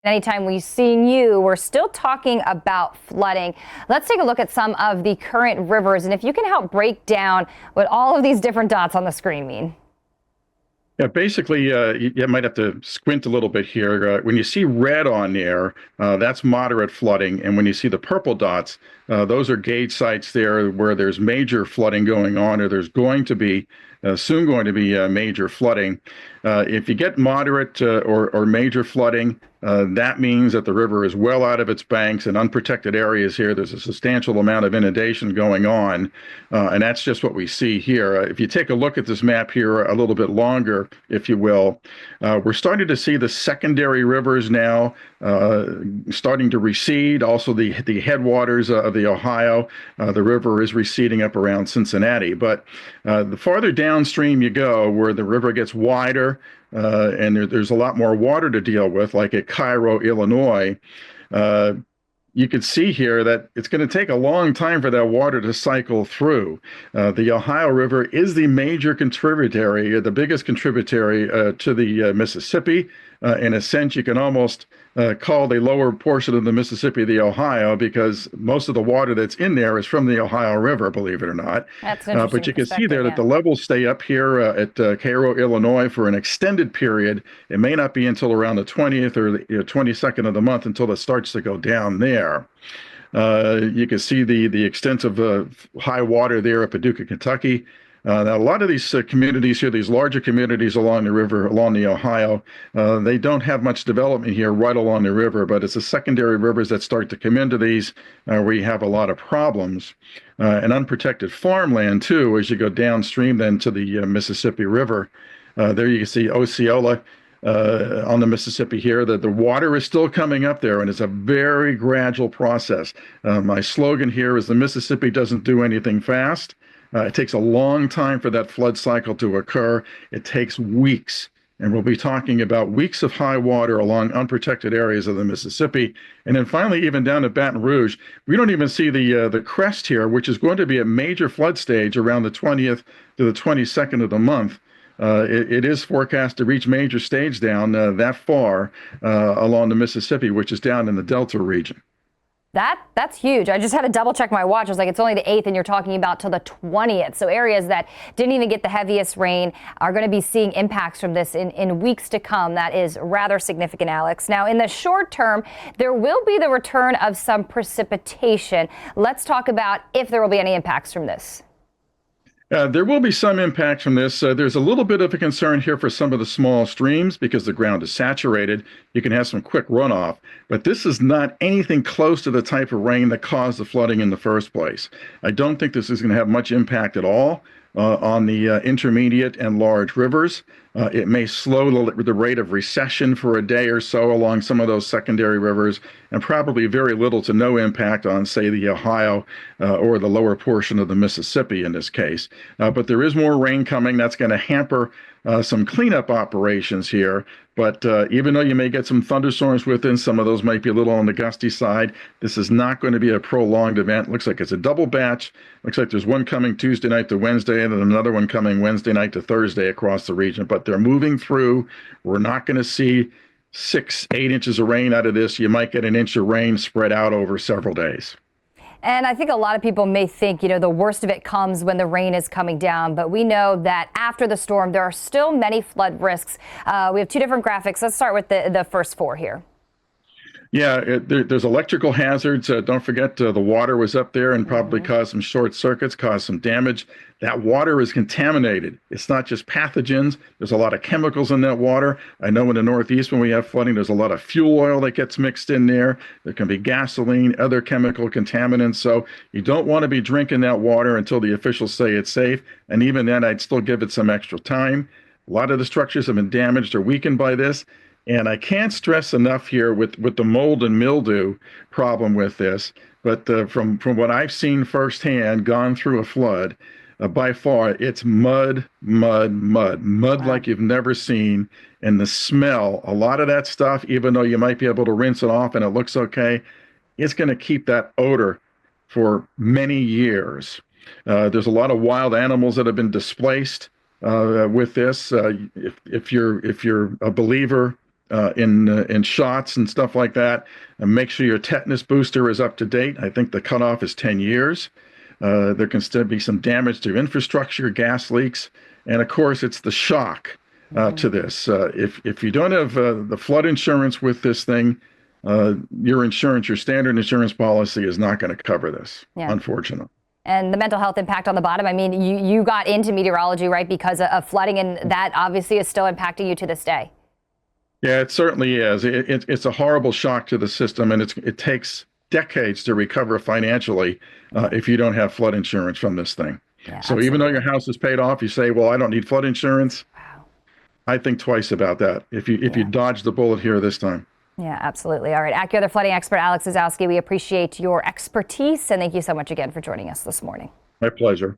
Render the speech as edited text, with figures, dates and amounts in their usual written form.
Anytime we're seeing you, we're still talking about flooding. Let's take a look at some of the current rivers, and if you can help break down what all of these different dots on the screen mean. Yeah, basically, you might have to squint a little bit here. When you see red on there, that's moderate flooding. And when you see the purple dots, those are gauge sites there where there's major flooding going on, or there's going to be soon going to be major flooding. If you get moderate or major flooding, that means that the river is well out of its banks and unprotected areas here. There's a substantial amount of inundation going on, and that's just what we see here. If you take a look at this map here a little bit longer, if you will, we're starting to see the secondary rivers now starting to recede. Also, the headwaters of the Ohio, the river is receding up around Cincinnati. But the farther downstream you go, where the river gets wider, and there's a lot more water to deal with, like at Cairo, Illinois, you can see here that it's going to take a long time for that water to cycle through. The Ohio River is the major contributory, the biggest contributory to the Mississippi. In a sense, you can almost call the lower portion of the Mississippi the Ohio, because most of the water that's in there is from the Ohio River, believe it or not. That's an interesting But you can see there yeah. that the levels stay up here at Cairo, Illinois for an extended period. It may not be until around the 20th or the 22nd of the month until it starts to go down there. You can see the extensive high water there at Paducah, Kentucky. Now, a lot of these communities here, these larger communities along the river, along the Ohio, they don't have much development here right along the river, but it's the secondary rivers that start to come into these where you have a lot of problems. And unprotected farmland, too, as you go downstream then to the Mississippi River. There you can see Osceola on the Mississippi here. The water is still coming up there, and it's a very gradual process. My slogan here is the Mississippi doesn't do anything fast. It takes a long time for that flood cycle to occur. It takes weeks, and we'll be talking about weeks of high water along unprotected areas of the Mississippi. And then finally, even down to Baton Rouge, we don't even see the crest here, which is going to be a major flood stage around the 20th to the 22nd of the month. It is forecast to reach major stage down that far along the Mississippi, which is down in the Delta region. That's huge. I just had to double check my watch. I was like, it's only the 8th and you're talking about till the 20th. So areas that didn't even get the heaviest rain are going to be seeing impacts from this in weeks to come. That is rather significant, Alex. Now, in the short term, there will be the return of some precipitation. Let's talk about if there will be any impacts from this. There will be some impact from this. There's a little bit of a concern here for some of the small streams because the ground is saturated. You can have some quick runoff, but this is not anything close to the type of rain that caused the flooding in the first place. I don't think this is going to have much impact at all on the intermediate and large rivers. It may slow the rate of recession for a day or so along some of those secondary rivers, and probably very little to no impact on, say, the Ohio or the lower portion of the Mississippi in this case. But there is more rain coming. That's going to hamper some cleanup operations here. But even though you may get some thunderstorms within, some of those might be a little on the gusty side. This is not going to be a prolonged event. Looks like it's a double batch. Looks like there's one coming Tuesday night to Wednesday, and then another one coming Wednesday night to Thursday across the region. But they're moving through. We're not going to see 6-8 inches of rain out of this. You might get an inch of rain spread out over several days. And I think a lot of people may think, the worst of it comes when the rain is coming down. But we know that after the storm, there are still many flood risks. We have two different graphics. Let's start with the first four here. Yeah, there's electrical hazards. Don't forget the water was up there and probably caused some short circuits, caused some damage. That water is contaminated. It's not just pathogens. There's a lot of chemicals in that water. I know in the Northeast when we have flooding, there's a lot of fuel oil that gets mixed in there. There can be gasoline, other chemical contaminants. So you don't want to be drinking that water until the officials say it's safe. And even then, I'd still give it some extra time. A lot of the structures have been damaged or weakened by this. And I can't stress enough here with the mold and mildew problem with this, but from what I've seen firsthand, gone through a flood, by far it's mud like you've never seen. And the smell, a lot of that stuff, even though you might be able to rinse it off and it looks okay, it's going to keep that odor for many years. There's a lot of wild animals that have been displaced with this. If you're a believer in shots and stuff like that. And make sure your tetanus booster is up to date. I think the cutoff is 10 years. There can still be some damage to infrastructure, gas leaks, and of course, it's the shock to this. If you don't have the flood insurance with this thing, your standard insurance policy is not going to cover this, unfortunately. And the mental health impact on the bottom. I mean, you got into meteorology, right, because of flooding, and that obviously is still impacting you to this day. Yeah, it certainly is. It's a horrible shock to the system, and it takes decades to recover financially if you don't have flood insurance from this thing. Yeah, so even though your house is paid off, you say, well, I don't need flood insurance. Wow. I think twice about that if you dodge the bullet here this time. Yeah, absolutely. All right. AccuWeather flooding expert Alex Zazowski, we appreciate your expertise, and thank you so much again for joining us this morning. My pleasure.